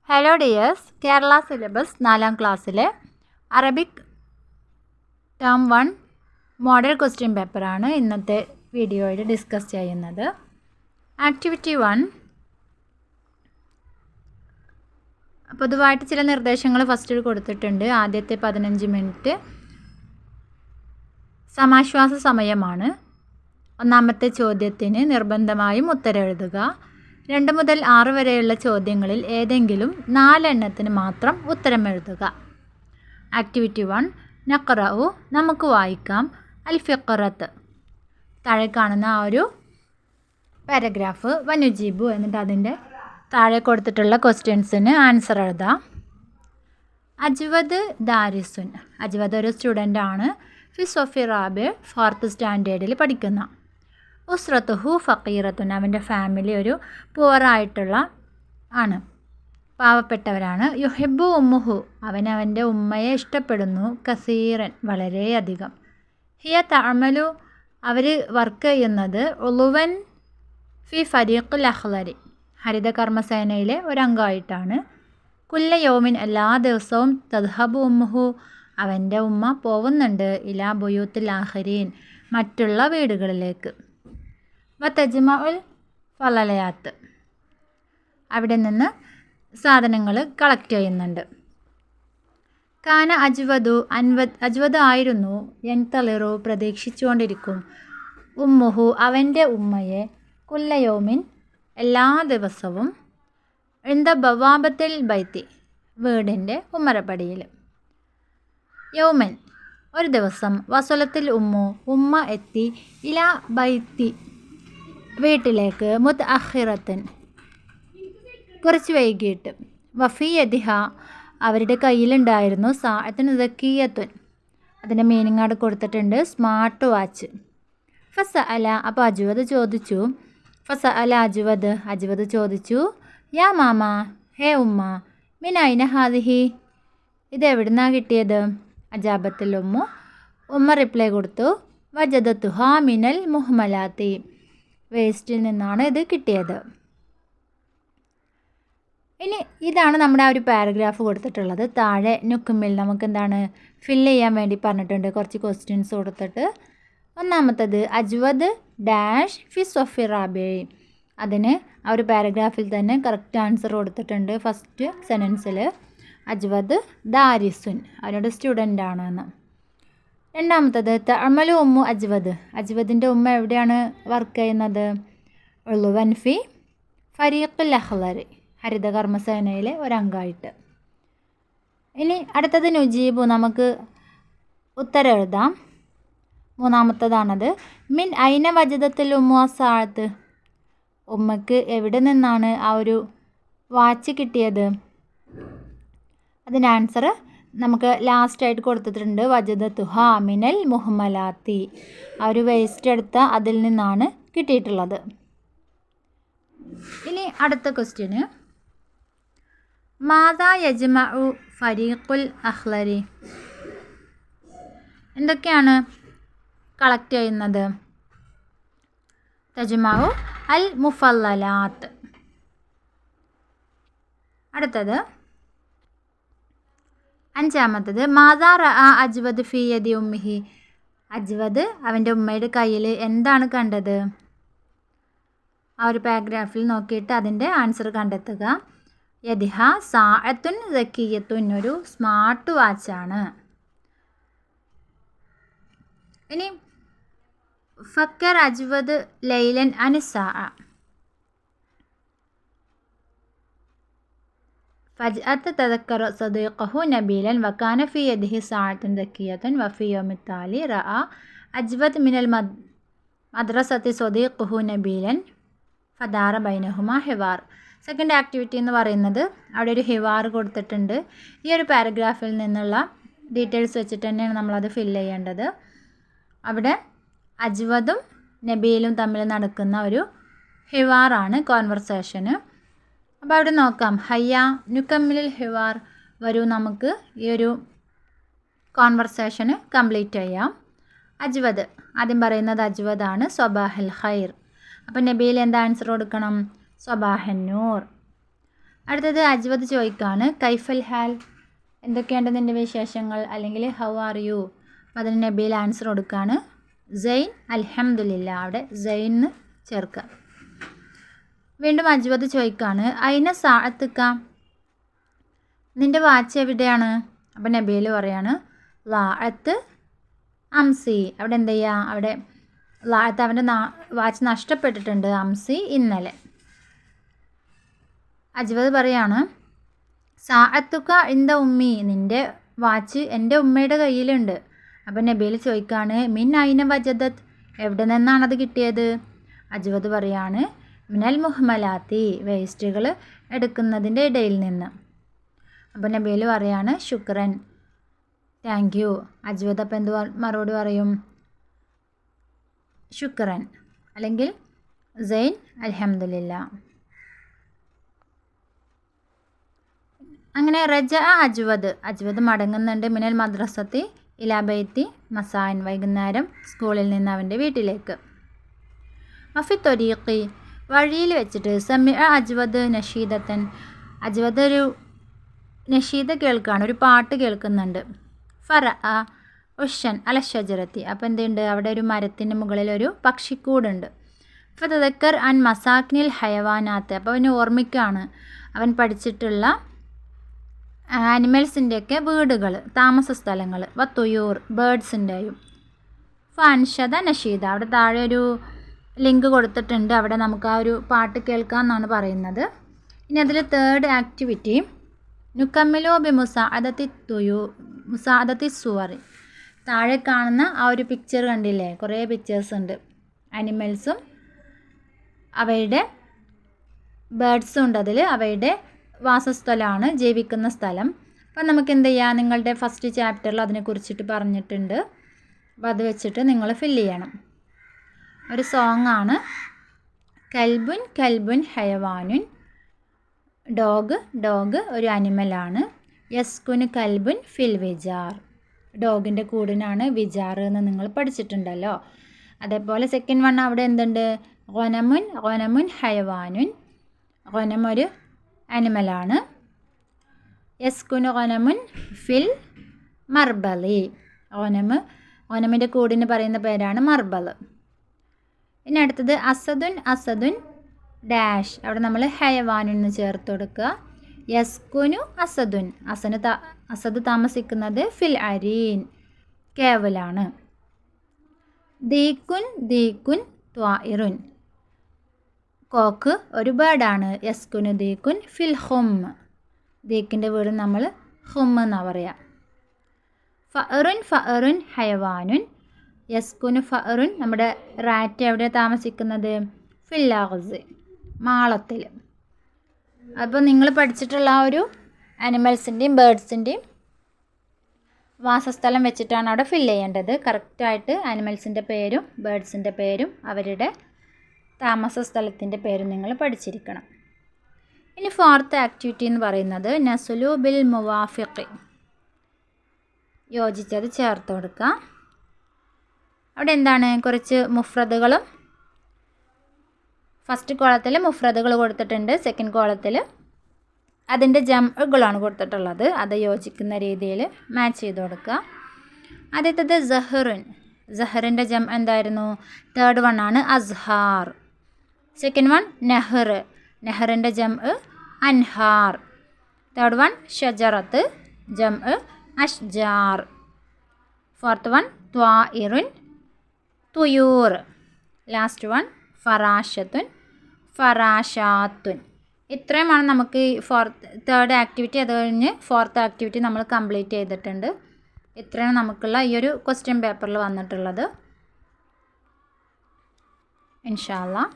Hello dears, Kerala syllabus 4ാം ക്ലാസ്സിലെ Arabic term 1 model question പേപ്പറാണ് ഇന്നത്തെ വീഡിയോയിൽ ഡിസ്കസ് ചെയ്യുന്നത്. ആക്ടിവിറ്റി 1 പൊതുവായിട്ട് ചില നിർദ്ദേശങ്ങൾ ഫസ്റ്റിൽ കൊടുത്തിട്ടുണ്ട്. ആദ്യത്തെ 15 മിനിറ്റ് സമാശ്വാസ സമയമാണ്. ഒന്നാമത്തെ ചോദ്യത്തിന് നിർബന്ധമായും ഉത്തരം എഴുതുക. 2 മുതൽ 6 വരെയുള്ള ചോദ്യങ്ങളിൽ ഏതെങ്കിലും 4 എണ്ണത്തിന് മാത്രം ഉത്തരം എഴുതുക. ആക്ടിവിറ്റി 1 നഖറഉ, നമുക്ക് വായിക്കാം. അൽ ഫിഖറത്ത്, താഴെ കാണുന്ന ആ ഒരു പാരഗ്രാഫ്. വനുജീബു, എന്നിട്ട് അതിൻ്റെ താഴെ കൊടുത്തിട്ടുള്ള ക്വസ്റ്റ്യൻസിന് ആൻസർ എഴുതാം. അജ്വദ് ദാരിസുൻ, അജ്വദ് ഒരു സ്റ്റുഡൻ്റാണ്. ഫി സൊഫി റാബി, 4th സ്റ്റാൻഡേർഡിൽ പഠിക്കുന്ന. ഉസ്രത്തുഹു ഫക്കീറത്തുൻ, അവൻ്റെ ഫാമിലി ഒരു പുവറായിട്ടുള്ള ആണ്, പാവപ്പെട്ടവരാണ്. യുഹിബു ഉമ്മുഹു, അവൻ്റെ ഉമ്മയെ ഇഷ്ടപ്പെടുന്നു. കസീറൻ, വളരെയധികം. ഹിയ തഅമലു, അവർ വർക്ക് ചെയ്യുന്നത്. ഉളുവൻ ഫി ഫരീഖുൽ അഖ്ലരി, ഹരിത കർമ്മസേനയിലെ ഒരംഗമായിട്ടാണ്. കുല്ല യൗമിൻ, എല്ലാ ദിവസവും. തദ്ഹബു ഉമ്മുഹു, അവൻ്റെ ഉമ്മ പോകുന്നുണ്ട്. ഇലാ ബുയൂത്തുൽ ആഖിരീൻ, മറ്റുള്ള വീടുകളിലേക്ക്. വതജ്മഉൽ ഫളലയാത്ത്, അവിടെ നിന്ന് സാധനങ്ങൾ കളക്ട് ചെയ്യുന്നുണ്ട്. കാന അജ്വദ് ആയിരുന്നു. യൻതളിറു, പ്രതീക്ഷിച്ചുകൊണ്ടിരിക്കും. ഉമ്മുഹു, അവൻ്റെ ഉമ്മയെ. കുല്ലയോമിൻ, എല്ലാ ദിവസവും. ഇന്ദ ബവാബത്തിൽ ബൈത്തി, വീടിൻ്റെ ഉമ്മറപ്പടിയിൽ. യൗമൻ, ഒരു ദിവസം. വസുലത്തിൽ ഉമ്മു, ഉമ്മ എത്തി. ഇലാ ബൈത്തി, വീട്ടിലേക്ക്. മുത്അഖിറത്തൻ, കുറച്ച് വൈകിട്ട്. വഫി യദിഹ, അവരുടെ കയ്യിലുണ്ടായിരുന്നു. സാഅത്തുൻ ദക്കിയത്തുൻ, അതിൻ്റെ മീനിങ് അവിടെ കൊടുത്തിട്ടുണ്ട്, സ്മാർട്ട് വാച്ച്. ഫസഅല, അപ്പോൾ അജ്വദ് ചോദിച്ചു. ഫസഅല അജ്വദ് ചോദിച്ചു. യാ മാമ, ഹേ ഉമ്മ. മിൻ ഐന ഹാദിഹി, ഇത് എവിടുന്നാണ് കിട്ടിയത്? അജാബത്തിൽ ഉമ്മ റിപ്ലൈ കൊടുത്തു. വജദത്തുഹാ മിനൽ മുഹ്മലാത്തി, വേസ്റ്റിൽ നിന്നാണ് ഇത് കിട്ടിയത്. ഇനി ഇതാണ് നമ്മുടെ ആ ഒരു പാരഗ്രാഫ് കൊടുത്തിട്ടുള്ളത്. താഴെ നുക്കുമിൽ നമുക്ക് എന്താണ് ഫില്ല് ചെയ്യാൻ വേണ്ടി പറഞ്ഞിട്ടുണ്ട്. കുറച്ച് ക്വസ്റ്റ്യൻസ് കൊടുത്തിട്ട്. ഒന്നാമത്തത് അജ്വദ് ഡാഷ് ഫി സൊഫി റാബി, അതിന് ആ ഒരു പാരഗ്രാഫിൽ തന്നെ കറക്റ്റ് ആൻസർ കൊടുത്തിട്ടുണ്ട്. ഫസ്റ്റ് സെൻറ്റൻസിൽ അജ്വദ് ദാരിസുൻ, അവരുടെ സ്റ്റുഡൻ്റ് ആണെന്ന്. രണ്ടാമത്തത് തഅമലു ഉമ്മു അജ്വദിൻ്റെ ഉമ്മ എവിടെയാണ് വർക്ക് ചെയ്യുന്നത്? ഉളുവൻ ഫി ഫരീഖുൽ അഖ്ലരി, ഹരിത കർമ്മസേനയിലെ ഒരംഗമായിട്ട്. ഇനി അടുത്തത് നുജീബു, നമുക്ക് ഉത്തരം എഴുതാം. മൂന്നാമത്തതാണത്. മിൻ ഐന വജദത്തുൽ ഉമ്മു അസാഅത്ത്, ഉമ്മക്ക് എവിടെ നിന്നാണ് ആ ഒരു വാച്ച് കിട്ടിയത്? അതിൻ്റെ ആൻസർ നമുക്ക് ലാസ്റ്റായിട്ട് കൊടുത്തിട്ടുണ്ട്. വജദത്തുഹാ മിനൽ മുഹ്മലാത്തി, ആ ഒരു വേസ്റ്റ് എടുത്ത അതിൽ നിന്നാണ് കിട്ടിയിട്ടുള്ളത്. ഇനി അടുത്ത ക്വസ്റ്റ്യന്. മാതാ യജ്മഉ ഫരീഖുൽ അഖ്ലരി, എന്തൊക്കെയാണ് കളക്ട് ചെയ്യുന്നത്? തജ്മഉ അൽ മുഫല്ലലാത്ത്. അടുത്തത് അഞ്ചാമത്തത്. മാതാ റഅ അജ്വദ് ഫി യദി ഉമ്മിഹി, അജ്വദ് അവൻ്റെ ഉമ്മയുടെ കയ്യിൽ എന്താണ് കണ്ടത്? ആ ഒരു പാരഗ്രാഫിൽ നോക്കിയിട്ട് അതിൻ്റെ ആൻസർ കണ്ടെത്തുക. യദിഹ സാഅത്തുൻ ദക്കിയത്തുൻ, ഒരു സ്മാർട്ട് വാച്ചാണ്. ഇനി ഫക്കർ അജ്വദ് ലൈലൻ അനിസാഅ, ഫജ്അത്ത് തദക്കറ സദീഖഹു നബീലൻ വകാന ഫി യദിഹി സാഅത്തുൻ ദക്കിയത്തുൻ വഫി യൗമി താലി റഅ അജ്വദ് മിനൽ മദ്രസത്തി സദീഖഹു നബീലൻ ഫദാറ ബൈനഹുമാ ഹിവാർ. സെക്കൻഡ് ആക്ടിവിറ്റി എന്ന് പറയുന്നത് അവിടെ ഒരു ഹിവാർ കൊടുത്തിട്ടുണ്ട്. ഈ ഒരു പാരഗ്രാഫിൽ നിന്നുള്ള ഡീറ്റെയിൽസ് വെച്ചിട്ട് തന്നെയാണ് നമ്മളത് ഫില്ല് ചെയ്യേണ്ടത്. അവിടെ അജ്വദും നബീലും തമ്മിൽ നടക്കുന്ന ഒരു ഹിവാറാണ്, കോൺവെർസേഷന്. അപ്പോൾ അവിടെ നോക്കാം. ഹയ്യ നുക്കമ്മിലിൽ ഹിവാർ, വരൂ നമുക്ക് ഈ ഒരു കോൺവെർസേഷന് കംപ്ലീറ്റ് ചെയ്യാം. അജ്വദ്, ആദ്യം പറയുന്നത് അജ്വദാണ്. സ്വബാഹൽ ഖൈർ, അപ്പോൾ നബീൽ എന്താ ആൻസർ കൊടുക്കണം? സ്വബാഹൻ നൂർ. അടുത്തത് അജ്വദ് ചോദിക്കാണ് കൈഫൽ ഹാൽ, എന്തൊക്കെയുണ്ട് നിൻ്റെ വിശേഷങ്ങൾ, അല്ലെങ്കിൽ ഹൗ ആർ യു. അപ്പോൾ അതിന് നബീൽ ആൻസർ കൊടുക്കുകയാണ് സൈൻ അൽഹംദുലില്ല, അവിടെ സൈന്ന് ചേർക്കുക. വീണ്ടും അജ്വദ് ചോദിക്കാണ് അയിന സാഅത്തുക്ക, നിൻ്റെ വാച്ച് എവിടെയാണ്. അപ്പോൾ നബീൽ പറയാണ് ലാഅത്ത് അംസി, അവിടെ എന്ത് ചെയ്യുക, അവിടെ ലാഅത്ത് അവൻ്റെ വാച്ച് നഷ്ടപ്പെട്ടിട്ടുണ്ട്, അംസി ഇന്നലെ. അജ്വദ് പറയാണ് സാഅത്തുക്ക ഇന്ത ഉമ്മി, നിൻ്റെ വാച്ച് എൻ്റെ ഉമ്മയുടെ കയ്യിലുണ്ട്. അപ്പോൾ നബീൽ ചോദിക്കാണ് മിൻ ഐന വജദത്ത്, എവിടെ നിന്നാണത് കിട്ടിയത്. അജ്വദ് പറയാണ് മിനൽ മുഹ്മലാത്തി, വേസ്റ്റുകൾ എടുക്കുന്നതിൻ്റെ ഇടയിൽ നിന്ന്. അപ്പോൾ നബീൽ പറയാണ് ശുക്രൻ, താങ്ക് യു. അജ്വദ് അപ്പം എന്ത് മറുപടി പറയും, ശുക്രൻ അല്ലെങ്കിൽ സൈൻ അൽഹംദുലില്ല. അങ്ങനെ റജ അജ്വദ് മടങ്ങുന്നുണ്ട് മിനൽ മദ്രസത്തി ഇലാ ബൈത്തി മസാൻ, വൈകുന്നേരം സ്കൂളിൽ നിന്ന് അവൻ്റെ വീട്ടിലേക്ക്. വഫി ത്വരീഖി, വഴിയിൽ വെച്ചിട്ട് സമിഅ അജ്വദ് നഷീദത്തൻ, അജ്വദ് ഒരു നഷീദ കേൾക്കുകയാണ്, ഒരു പാട്ട് കേൾക്കുന്നുണ്ട്. ഫറഅ ഉഷൻ അല ഷജറത്തി, അപ്പോൾ എന്തുണ്ട്, അവിടെ ഒരു മരത്തിൻ്റെ മുകളിൽ ഒരു പക്ഷിക്കൂടുണ്ട്. ഫതദക്കർ അൻ മസാക്കിനിൽ ഹയവാനാത്ത്, അപ്പോൾ അവന് ഓർമ്മിക്കുകയാണ് അവൻ പഠിച്ചിട്ടുള്ള ആനിമൽസിൻ്റെയൊക്കെ വീടുകൾ, താമസ സ്ഥലങ്ങൾ. വത്തുയൂർ, ബേഡ്സിൻ്റെയും. ഫൻഷദ നഷീദ, അവിടെ താഴെ ഒരു ലിങ്ക് കൊടുത്തിട്ടുണ്ട്, അവിടെ നമുക്ക് ആ ഒരു പാട്ട് കേൾക്കാമെന്നാണ് പറയുന്നത്. ഇനി അതിൽ തേർഡ് ആക്ടിവിറ്റി നുക്കമ്മിലോ ബി മുസാദത്തി സുവറി, താഴെ കാണുന്ന ആ ഒരു പിക്ചർ കണ്ടില്ലേ, കുറേ പിക്ചേഴ്സ് ഉണ്ട്, ആനിമൽസും അവയുടെ ബേഡ്സും ഉണ്ട് അതിൽ, അവയുടെ വാസസ്ഥലമാണ്, ജീവിക്കുന്ന സ്ഥലം. അപ്പം നമുക്ക് എന്ത് ചെയ്യാം, നിങ്ങളുടെ ഫസ്റ്റ് ചാപ്റ്ററിൽ അതിനെക്കുറിച്ചിട്ട് പറഞ്ഞിട്ടുണ്ട്, അപ്പോൾ അത് വെച്ചിട്ട് നിങ്ങൾ ഫില്ല് ചെയ്യണം. ഒരു സോങ് ആണ് കൽബുൻ കൽബുൻ ഹയവാനുൻ, ഡോഗ് ഒരു അനിമലാണ്. യസ്കുന് കൽബുൻ ഫിൽ വിജാർ, ഡോഗിൻ്റെ കൂടിനാണ് വിജാർ എന്ന് നിങ്ങൾ പഠിച്ചിട്ടുണ്ടല്ലോ. അതേപോലെ സെക്കൻഡ് വൺ അവിടെ എന്തുണ്ട്, ഗൊനമുൻ ഹയവാനുൻ, ഗൊനം ഒരു അനിമലാണ്. യസ്കുന് ഗൊനമുൻ ഫിൽ മർബലി, ഗൊനമിൻ്റെ കൂടിന് പറയുന്ന പേരാണ് മർബൽ. ഇനി അടുത്തത് അസദുൻ ഡാഷ്, അവിടെ നമ്മൾ ഹയവാനുൻ എന്ന് ചേർത്ത് കൊടുക്കുക. യസ്കുനു അസദ് താമസിക്കുന്നത് ഫിൽ അരീൻ, കേവലാണ്. ദീക്കുൻ ത്വാഇറുൻ, കോക്ക് ഒരു ബേർഡാണ്. യസ്കുനു ദീക്കുൻ ഫിൽ ഹും, ദീക്കിൻ്റെ വീട് നമ്മൾ ഹും എന്നാണ് പറയുക. ഫഅറുൻ ഹയവാനുൻ, യസ്കുനു ഫഅറുൻ, നമ്മുടെ റാറ്റ് എവിടെ താമസിക്കുന്നത്, ഫിൽ അഗ്സ്, മാളത്തിൽ. അപ്പോൾ നിങ്ങൾ പഠിച്ചിട്ടുള്ള ആ ഒരു ആനിമൽസിൻ്റെയും ബേഡ്സിൻ്റെയും വാസസ്ഥലം വെച്ചിട്ടാണ് അവിടെ ഫില്ല് ചെയ്യേണ്ടത്. കറക്റ്റായിട്ട് ആനിമൽസിൻ്റെ പേരും ബേഡ്സിൻ്റെ പേരും അവരുടെ താമസ സ്ഥലത്തിൻ്റെ പേരും നിങ്ങൾ പഠിച്ചിരിക്കണം. ഇനി ഫോർത്ത് ആക്ടിവിറ്റി എന്ന് പറയുന്നത് നസുലു ബിൽ മുവാഫിഖ്, യോജിച്ചത് ചേർത്ത് കൊടുക്കുക. അവിടെ എന്താണ്, കുറച്ച് മുഫ്രദുകളും ഫസ്റ്റ് കോളത്തിൽ മുഫ്രദുകൾ കൊടുത്തിട്ടുണ്ട്, സെക്കൻഡ് കോളത്തിൽ അതിൻ്റെ ജംഅുകളാണ് കൊടുത്തിട്ടുള്ളത്, അത് യോജിക്കുന്ന രീതിയിൽ മാച്ച് ചെയ്ത് കൊടുക്കുക. ആദ്യത്തേത് സഹറിൻ്റെ ജം എന്തായിരുന്നു, തേർഡ് വൺ ആണ് അസ്ഹാർ. സെക്കൻഡ് വൺ നെഹറിൻ്റെ ജം അൻഹാർ. തേർഡ് വൺ ഷജറത്ത്, ജം അഷ്ജാർ. ഫോർത്ത് വൺ ത്വാഇറുൻ, തുയൂർ. ലാസ്റ്റ് വൺ ഫറാഷാത്തുൻ. ഇത്രയുമാണ് നമുക്ക് തേർഡ് ആക്ടിവിറ്റി. അത് കഴിഞ്ഞ് ഫോർത്ത് ആക്ടിവിറ്റി നമ്മൾ കംപ്ലീറ്റ് ചെയ്തിട്ടുണ്ട്. ഇത്രയാണ് നമുക്കുള്ള ഈ ഒരു ക്വസ്റ്റ്യൻ പേപ്പറിൽ വന്നിട്ടുള്ളത്. ഇൻഷാ അല്ലാഹ്.